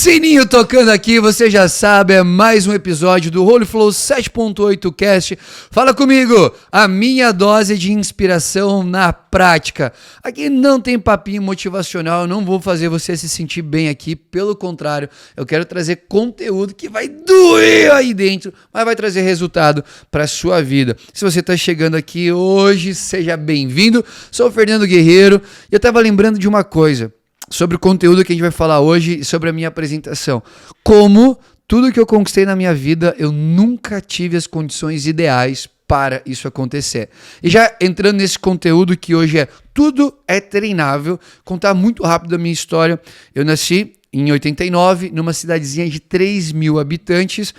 Sininho tocando aqui, você já sabe, é mais um episódio do Holy Flow 7.8 Cast. Fala comigo, a minha dose de inspiração na prática. Aqui não tem papinho motivacional, eu não vou fazer você se sentir bem aqui, pelo contrário, eu quero trazer conteúdo que vai doer aí dentro, mas vai trazer resultado para sua vida. Se você está chegando aqui hoje, seja bem-vindo. Sou o Fernando Guerreiro e eu estava lembrando de uma coisa. Sobre o conteúdo que a gente vai falar hoje e sobre a minha apresentação. Como tudo que eu conquistei na minha vida, eu nunca tive as condições ideais para isso acontecer. E já entrando nesse conteúdo que hoje é tudo é treinável, contar muito rápido a minha história. Eu nasci em 89, numa cidadezinha de 3 mil habitantes.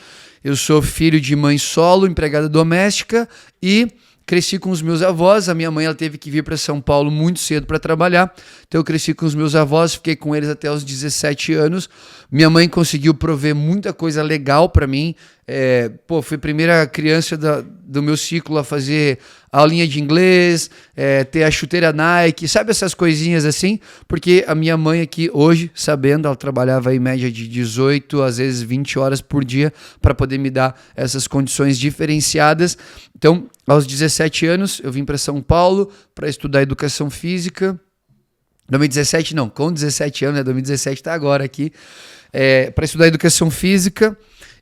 Eu sou filho de mãe solo, empregada doméstica e cresci com os meus avós. A minha mãe ela teve que vir para São Paulo muito cedo para trabalhar, então eu cresci com os meus avós, fiquei com eles até os 17 anos. Minha mãe conseguiu prover muita coisa legal para mim. Fui a primeira criança do meu ciclo a fazer aulinha de inglês, ter a chuteira Nike, sabe essas coisinhas assim? Porque a minha mãe aqui hoje, sabendo, ela trabalhava em média de 18, às vezes 20 horas por dia para poder me dar essas condições diferenciadas. Então, aos 17 anos, eu vim para São Paulo para estudar educação física. 2017 não, com 17 anos, 2017 está agora aqui, para estudar educação física.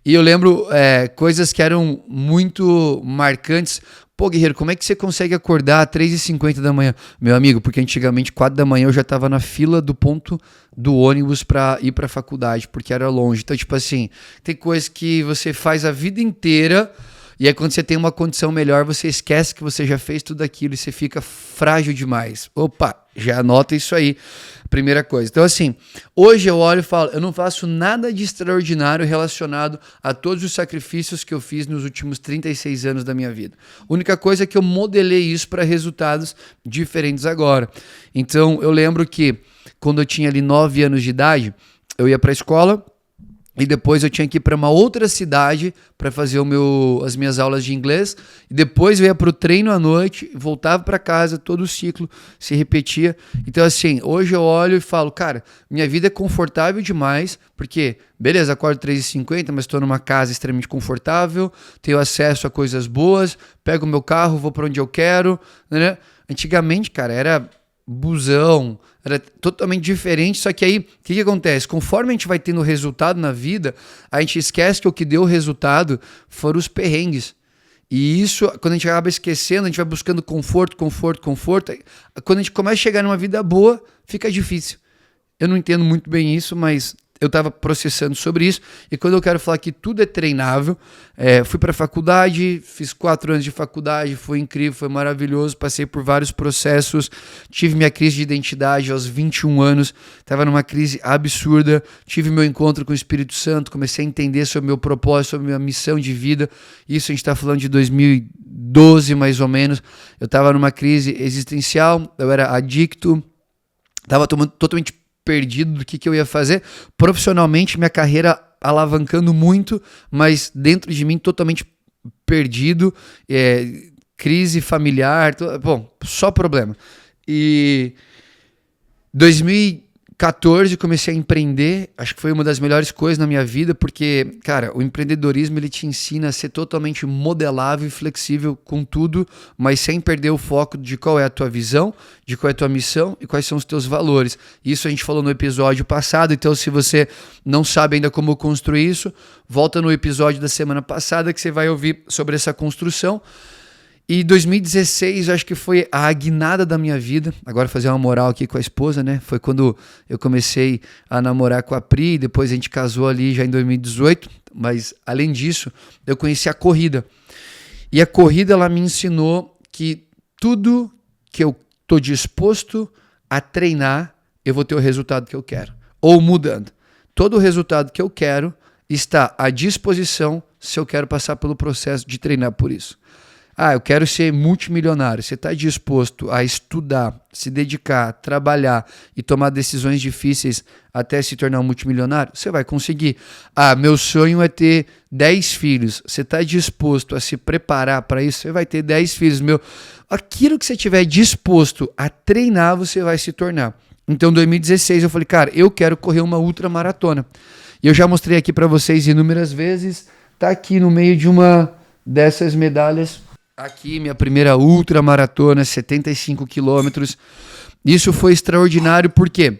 E eu lembro coisas que eram muito marcantes. Pô, Guerreiro, como é que você consegue acordar às 3h50 da manhã? Meu amigo, porque antigamente 4 da manhã eu já estava na fila do ponto do ônibus para ir para a faculdade, porque era longe. Então, tipo assim, tem coisas que você faz a vida inteira e aí quando você tem uma condição melhor, você esquece que você já fez tudo aquilo e você fica frágil demais. Opa, já anota isso aí, primeira coisa. Então assim, hoje eu olho e falo, eu não faço nada de extraordinário relacionado a todos os sacrifícios que eu fiz nos últimos 36 anos da minha vida. A única coisa é que eu modelei isso para resultados diferentes agora. Então eu lembro que quando eu tinha ali 9 anos de idade, eu ia para a escola, e depois eu tinha que ir para uma outra cidade para fazer as minhas aulas de inglês. E depois eu ia para o treino à noite, voltava para casa, todo o ciclo se repetia. Então assim, hoje eu olho e falo, cara, minha vida é confortável demais, porque, beleza, acordo 3h50, mas estou numa casa extremamente confortável, tenho acesso a coisas boas, pego o meu carro, vou para onde eu quero, né? Antigamente, cara, era busão, era totalmente diferente, só que aí, o que acontece? Conforme a gente vai tendo resultado na vida, a gente esquece que o que deu resultado foram os perrengues. E isso, quando a gente acaba esquecendo, a gente vai buscando conforto. Quando a gente começa a chegar numa vida boa, fica difícil. Eu não entendo muito bem isso, mas eu estava processando sobre isso, e quando eu quero falar que tudo é treinável, fui para a faculdade, fiz 4 anos de faculdade, foi incrível, foi maravilhoso, passei por vários processos, tive minha crise de identidade aos 21 anos, estava numa crise absurda, tive meu encontro com o Espírito Santo, comecei a entender sobre o meu propósito, sobre a minha missão de vida. Isso a gente está falando de 2012 mais ou menos. Eu estava numa crise existencial, eu era adicto, estava totalmente perdido do que eu ia fazer. Profissionalmente, minha carreira alavancando muito, mas dentro de mim totalmente perdido, crise familiar, só problema. E 2014 comecei a empreender, acho que foi uma das melhores coisas na minha vida, porque, cara, o empreendedorismo ele te ensina a ser totalmente modelável e flexível com tudo, mas sem perder o foco de qual é a tua visão, de qual é a tua missão e quais são os teus valores. Isso a gente falou no episódio passado, então se você não sabe ainda como construir isso, volta no episódio da semana passada que você vai ouvir sobre essa construção. E 2016, acho que foi a guinada da minha vida. Agora fazer uma moral aqui com a esposa, né? Foi quando eu comecei a namorar com a Pri, depois a gente casou ali já em 2018. Mas, além disso, eu conheci a corrida. E a corrida, ela me ensinou que tudo que eu estou disposto a treinar, eu vou ter o resultado que eu quero. Ou mudando. Todo o resultado que eu quero está à disposição se eu quero passar pelo processo de treinar por isso. Eu quero ser multimilionário. Você está disposto a estudar, se dedicar, trabalhar e tomar decisões difíceis até se tornar um multimilionário? Você vai conseguir. Meu sonho é ter 10 filhos. Você está disposto a se preparar para isso? Você vai ter 10 filhos. Aquilo que você estiver disposto a treinar, você vai se tornar. Então, em 2016, eu falei, cara, eu quero correr uma ultramaratona. E eu já mostrei aqui para vocês inúmeras vezes. Tá aqui no meio de uma dessas medalhas. Aqui, minha primeira ultramaratona, 75 quilômetros. Isso foi extraordinário porque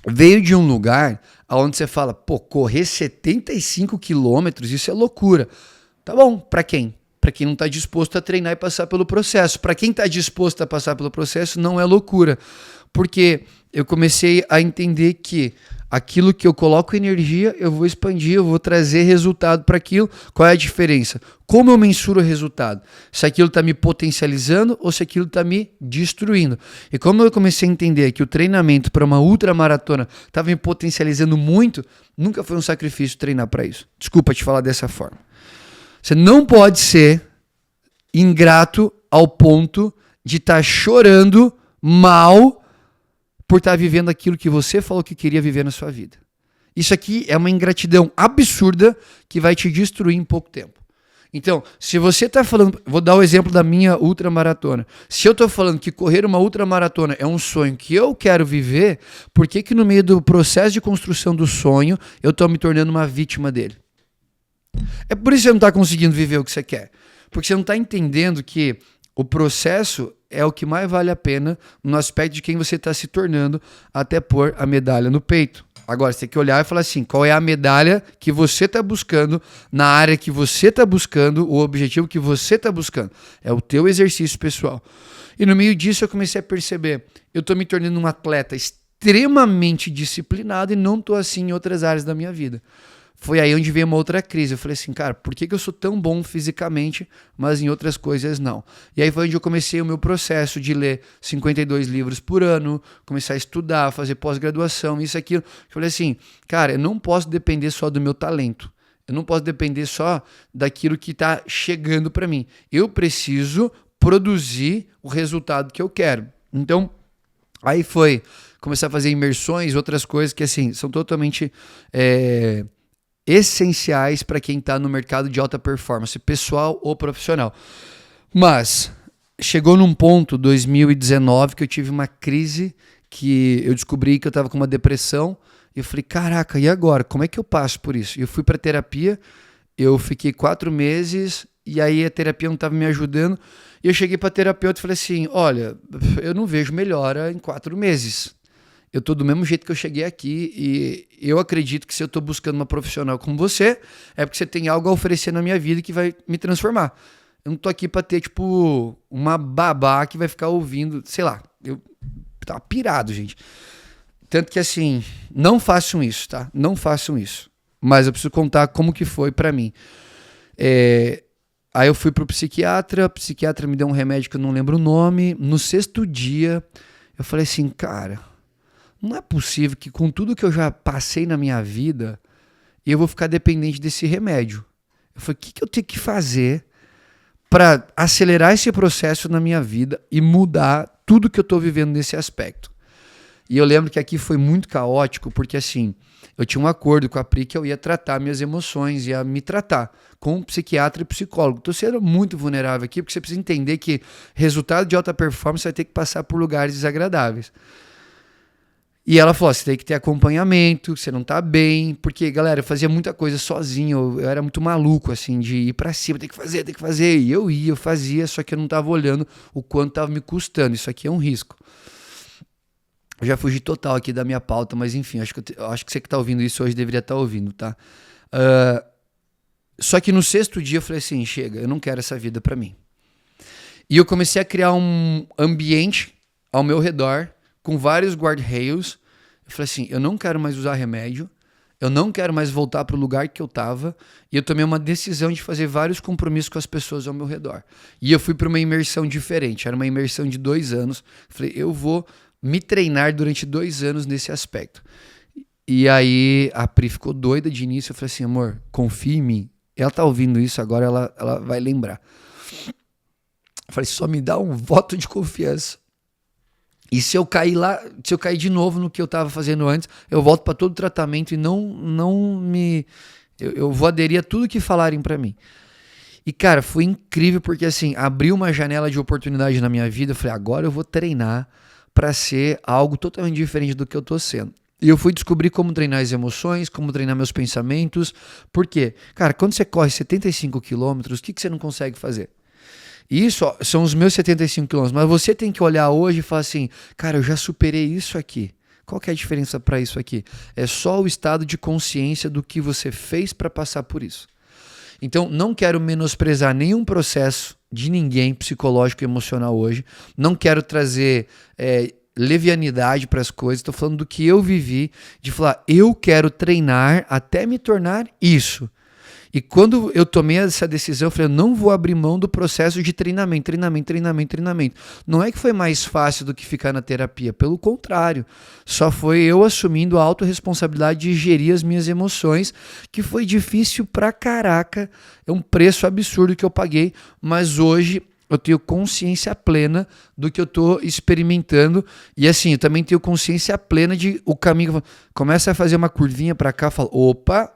veio de um lugar onde você fala, pô, correr 75 quilômetros, isso é loucura. Tá bom, pra quem? Pra quem não tá disposto a treinar e passar pelo processo. Pra quem tá disposto a passar pelo processo, não é loucura. Porque eu comecei a entender que aquilo que eu coloco energia, eu vou expandir, eu vou trazer resultado para aquilo. Qual é a diferença? Como eu mensuro o resultado? Se aquilo está me potencializando ou se aquilo está me destruindo. E como eu comecei a entender que o treinamento para uma ultramaratona estava me potencializando muito, nunca foi um sacrifício treinar para isso. Desculpa te falar dessa forma. Você não pode ser ingrato ao ponto de estar chorando mal por estar vivendo aquilo que você falou que queria viver na sua vida. Isso aqui é uma ingratidão absurda que vai te destruir em pouco tempo. Então, se você está falando... Vou dar o exemplo da minha ultramaratona. Se eu estou falando que correr uma ultramaratona é um sonho que eu quero viver, por que no meio do processo de construção do sonho eu estou me tornando uma vítima dele? É por isso que você não está conseguindo viver o que você quer. Porque você não está entendendo que o processo é o que mais vale a pena no aspecto de quem você está se tornando até pôr a medalha no peito. Agora, você tem que olhar e falar assim, qual é a medalha que você está buscando, na área que você está buscando, o objetivo que você está buscando. É o teu exercício pessoal. E no meio disso eu comecei a perceber, eu estou me tornando um atleta extremamente disciplinado e não estou assim em outras áreas da minha vida. Foi aí onde veio uma outra crise. Eu falei assim, cara, por que eu sou tão bom fisicamente, mas em outras coisas não? E aí foi onde eu comecei o meu processo de ler 52 livros por ano, começar a estudar, fazer pós-graduação, isso, aquilo. Eu falei assim, cara, eu não posso depender só do meu talento. Eu não posso depender só daquilo que está chegando para mim. Eu preciso produzir o resultado que eu quero. Então, aí foi começar a fazer imersões, outras coisas que assim são totalmente... essenciais para quem está no mercado de alta performance, pessoal ou profissional. Mas chegou num ponto, 2019, que eu tive uma crise, que eu descobri que eu estava com uma depressão, e eu falei, caraca, e agora? Como é que eu passo por isso? Eu fui para terapia, eu fiquei 4 meses, e aí a terapia não estava me ajudando, e eu cheguei para terapeuta e falei assim, olha, eu não vejo melhora em 4 meses. Eu estou do mesmo jeito que eu cheguei aqui e eu acredito que se eu estou buscando uma profissional como você, é porque você tem algo a oferecer na minha vida que vai me transformar. Eu não estou aqui para ter, tipo, uma babá que vai ficar ouvindo, sei lá. Eu tava pirado, gente. Tanto que, assim, não façam isso, tá? Não façam isso. Mas eu preciso contar como que foi para mim. Aí eu fui pro psiquiatra, o psiquiatra me deu um remédio que eu não lembro o nome. No 6º dia, eu falei assim, cara... Não é possível que com tudo que eu já passei na minha vida, eu vou ficar dependente desse remédio. Eu falei, o que eu tenho que fazer para acelerar esse processo na minha vida e mudar tudo que eu estou vivendo nesse aspecto? E eu lembro que aqui foi muito caótico, porque assim, eu tinha um acordo com a Pri que eu ia tratar minhas emoções, ia me tratar com um psiquiatra e psicólogo. Estou sendo muito vulnerável aqui, porque você precisa entender que resultado de alta performance vai ter que passar por lugares desagradáveis. E ela falou, você tem que ter acompanhamento, você não tá bem, porque, galera, eu fazia muita coisa sozinho, eu era muito maluco, assim, de ir pra cima, tem que fazer, e eu fazia, só que eu não tava olhando o quanto tava me custando, isso aqui é um risco. Eu já fugi total aqui da minha pauta, mas enfim, acho que você que tá ouvindo isso hoje deveria estar ouvindo, tá? Só que no 6º dia eu falei assim, chega, eu não quero essa vida pra mim. E eu comecei a criar um ambiente ao meu redor, com vários guardrails. Eu falei assim, eu não quero mais usar remédio, eu não quero mais voltar para o lugar que eu estava, e eu tomei uma decisão de fazer vários compromissos com as pessoas ao meu redor. E eu fui para uma imersão diferente, era uma imersão de 2 anos. Eu falei, eu vou me treinar durante 2 anos nesse aspecto. E aí a Pri ficou doida de início, eu falei assim, amor, confia em mim. Ela tá ouvindo isso agora, ela vai lembrar. Eu falei, só me dá um voto de confiança. E se eu cair lá, se eu cair de novo no que eu estava fazendo antes, eu volto para todo o tratamento e eu vou aderir a tudo que falarem para mim. E cara, foi incrível porque assim, abriu uma janela de oportunidade na minha vida. Eu falei, agora eu vou treinar para ser algo totalmente diferente do que eu tô sendo. E eu fui descobrir como treinar as emoções, como treinar meus pensamentos. Por quê? Cara, quando você corre 75 quilômetros, o que você não consegue fazer? Isso são os meus 75 quilômetros, mas você tem que olhar hoje e falar assim, cara, eu já superei isso aqui. Qual que é a diferença para isso aqui? É só o estado de consciência do que você fez para passar por isso. Então, não quero menosprezar nenhum processo de ninguém psicológico e emocional hoje. Não quero trazer levianidade para as coisas. Estou falando do que eu vivi, de falar, eu quero treinar até me tornar isso. E quando eu tomei essa decisão, eu falei, eu não vou abrir mão do processo de treinamento. Não é que foi mais fácil do que ficar na terapia, pelo contrário. Só foi eu assumindo a autorresponsabilidade de gerir as minhas emoções, que foi difícil pra caraca. É um preço absurdo que eu paguei, mas hoje eu tenho consciência plena do que eu estou experimentando. E assim, eu também tenho consciência plena de o caminho. Começa a fazer uma curvinha pra cá, fala, opa...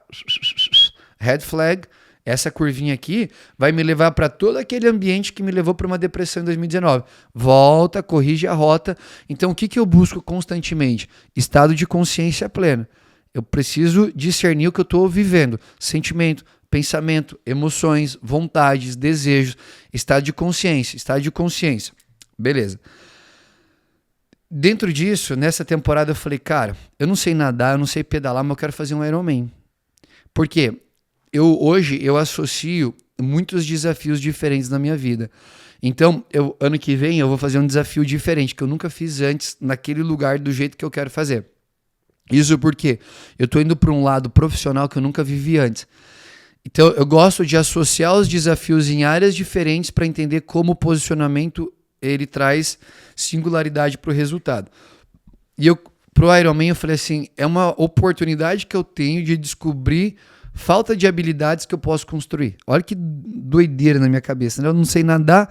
Red flag, essa curvinha aqui vai me levar para todo aquele ambiente que me levou para uma depressão em 2019. Volta, corrige a rota. Então, o que eu busco constantemente? Estado de consciência plena. Eu preciso discernir o que eu estou vivendo. Sentimento, pensamento, emoções, vontades, desejos. Estado de consciência. Beleza. Dentro disso, nessa temporada eu falei, cara, eu não sei nadar, eu não sei pedalar, mas eu quero fazer um Ironman. Por quê? Hoje eu associo muitos desafios diferentes na minha vida. Então, ano que vem eu vou fazer um desafio diferente, que eu nunca fiz antes, naquele lugar, do jeito que eu quero fazer. Isso porque eu estou indo para um lado profissional que eu nunca vivi antes. Então, eu gosto de associar os desafios em áreas diferentes para entender como o posicionamento ele traz singularidade para o resultado. E para o Ironman eu falei assim, é uma oportunidade que eu tenho de descobrir falta de habilidades que eu posso construir. Olha que doideira na minha cabeça, né? Eu não sei nadar,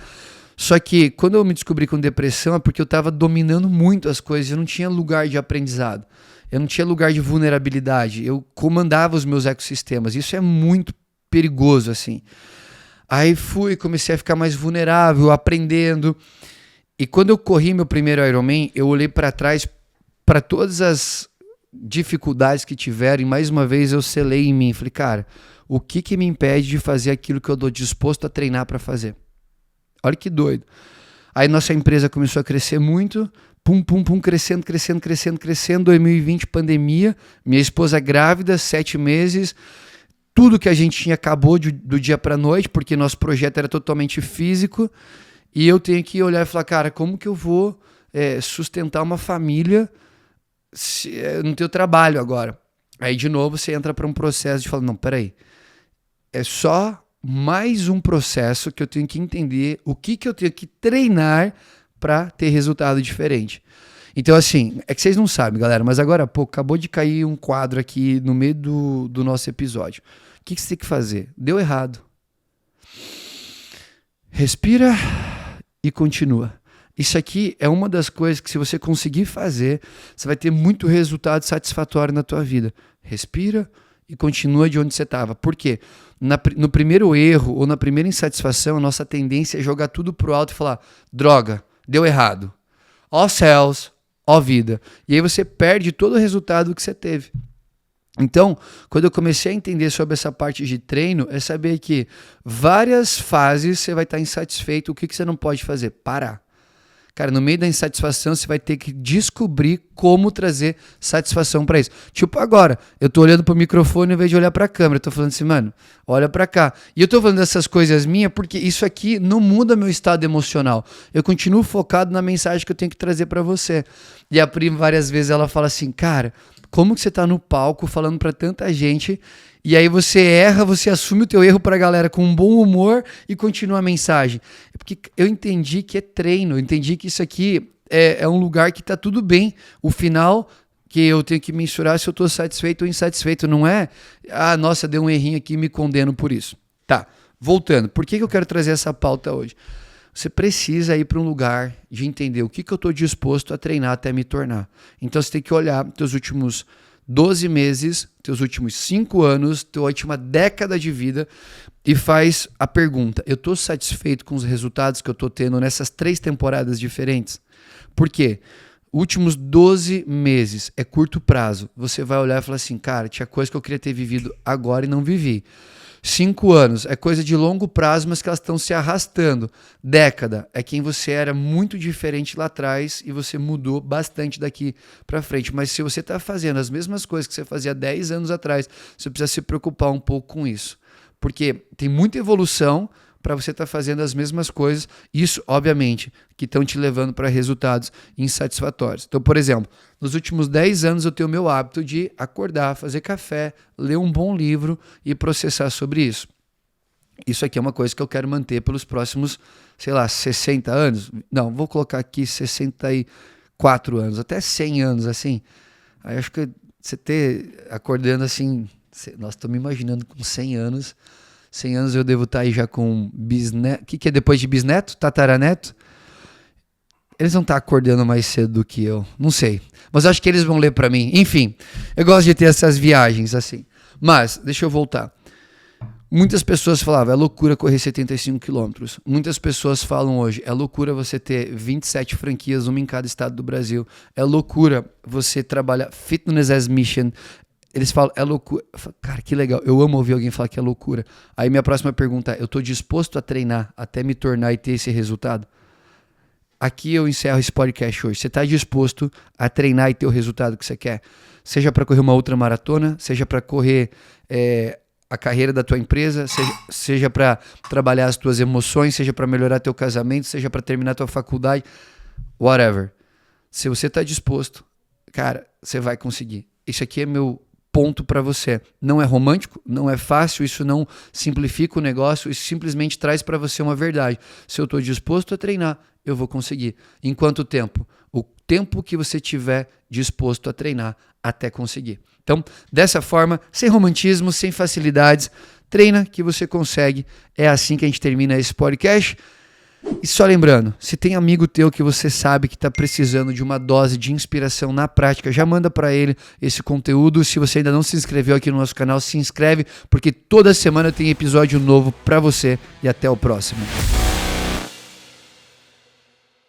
só que quando eu me descobri com depressão é porque eu estava dominando muito as coisas, eu não tinha lugar de aprendizado, eu não tinha lugar de vulnerabilidade, eu comandava os meus ecossistemas, isso é muito perigoso, assim. Aí comecei a ficar mais vulnerável, aprendendo, e quando eu corri meu primeiro Ironman, eu olhei para trás, para todas as dificuldades que tiveram, e mais uma vez eu selei em mim, falei, cara, o que me impede de fazer aquilo que eu estou disposto a treinar para fazer? Olha que doido. Aí nossa empresa começou a crescer muito, crescendo, 2020 pandemia, minha esposa grávida, 7 meses, tudo que a gente tinha acabou do dia para noite, porque nosso projeto era totalmente físico, e eu tenho que olhar e falar, cara, como que eu vou sustentar uma família no teu trabalho agora? Aí de novo você entra para um processo de falar, não, peraí, é só mais um processo que eu tenho que entender o que eu tenho que treinar para ter resultado diferente. Então assim, é que vocês não sabem, galera, mas agora há pouco acabou de cair um quadro aqui no meio do nosso episódio. O que você tem que fazer? Deu errado. Respira e continua. Isso aqui é uma das coisas que, se você conseguir fazer, você vai ter muito resultado satisfatório na tua vida. Respira e continua de onde você estava. Por quê? No primeiro erro ou na primeira insatisfação, a nossa tendência é jogar tudo pro alto e falar, droga, deu errado. Ó céus, ó vida. E aí você perde todo o resultado que você teve. Então, quando eu comecei a entender sobre essa parte de treino, é saber que várias fases você vai estar insatisfeito. O que você não pode fazer? Parar. Cara, no meio da insatisfação, você vai ter que descobrir como trazer satisfação para isso. Tipo agora, eu tô olhando pro microfone em vez de olhar pra câmera. Eu tô falando assim, mano, olha pra cá. E eu tô falando dessas coisas minhas porque isso aqui não muda meu estado emocional. Eu continuo focado na mensagem que eu tenho que trazer pra você. E a Pri, várias vezes, ela fala assim, cara, como que você tá no palco falando pra tanta gente e aí você erra, você assume o teu erro pra galera com um bom humor e continua a mensagem? É porque eu entendi que é treino, eu entendi que isso aqui é um lugar que tá tudo bem. O final que eu tenho que mensurar se eu tô satisfeito ou insatisfeito, não é, nossa, deu um errinho aqui e me condeno por isso. Tá, voltando, por que eu quero trazer essa pauta hoje? Você precisa ir para um lugar de entender o que eu estou disposto a treinar até me tornar. Então você tem que olhar teus últimos 12 meses, teus últimos 5 anos, tua última década de vida e faz a pergunta, eu estou satisfeito com os resultados que eu estou tendo nessas 3 temporadas diferentes? Por quê? últimos 12 meses, é curto prazo. Você vai olhar e falar assim, cara, tinha coisa que eu queria ter vivido agora e não vivi. 5 anos é coisa de longo prazo, mas que elas estão se arrastando. Década é quem você era muito diferente lá atrás e você mudou bastante daqui para frente. Mas se você está fazendo as mesmas coisas que você fazia 10 anos atrás, você precisa se preocupar um pouco com isso. Porque tem muita evolução para você estar fazendo as mesmas coisas, isso, obviamente, que estão te levando para resultados insatisfatórios. Então, por exemplo, nos últimos 10 anos eu tenho o meu hábito de acordar, fazer café, ler um bom livro e processar sobre isso. Isso aqui é uma coisa que eu quero manter pelos próximos, 60 anos. Não, vou colocar aqui 64 anos, até 100 anos, assim. Aí acho que você ter acordando assim, nossa, estou me imaginando com 100 anos. 100 anos eu devo estar aí já com bisneto. O que é depois de bisneto? Tataraneto? Eles vão estar acordando mais cedo do que eu. Não sei. Mas acho que eles vão ler para mim. Enfim, eu gosto de ter essas viagens assim. Mas, deixa eu voltar. Muitas pessoas falavam, é loucura correr 75 quilômetros. Muitas pessoas falam hoje, é loucura você ter 27 franquias, uma em cada estado do Brasil. É loucura você trabalhar fitness as mission. Eles falam, é loucura. Eu falo, cara, que legal. Eu amo ouvir alguém falar que é loucura. Aí minha próxima pergunta é, eu estou disposto a treinar até me tornar e ter esse resultado? Aqui eu encerro esse podcast hoje. Você está disposto a treinar e ter o resultado que você quer? Seja para correr uma outra maratona, seja para correr a carreira da tua empresa, seja para trabalhar as tuas emoções, seja para melhorar teu casamento, seja para terminar tua faculdade, whatever. Se você está disposto, cara, você vai conseguir. Isso aqui é meu ponto para você. Não é romântico, não é fácil, isso não simplifica o negócio, isso simplesmente traz para você uma verdade. Se eu estou disposto a treinar, eu vou conseguir. Em quanto tempo? O tempo que você tiver disposto a treinar até conseguir. Então, dessa forma, sem romantismo, sem facilidades, treina que você consegue. É assim que a gente termina esse podcast. E só lembrando, se tem amigo teu que você sabe que está precisando de uma dose de inspiração na prática, já manda para ele esse conteúdo. Se você ainda não se inscreveu aqui no nosso canal, se inscreve, porque toda semana tem episódio novo para você. E até o próximo.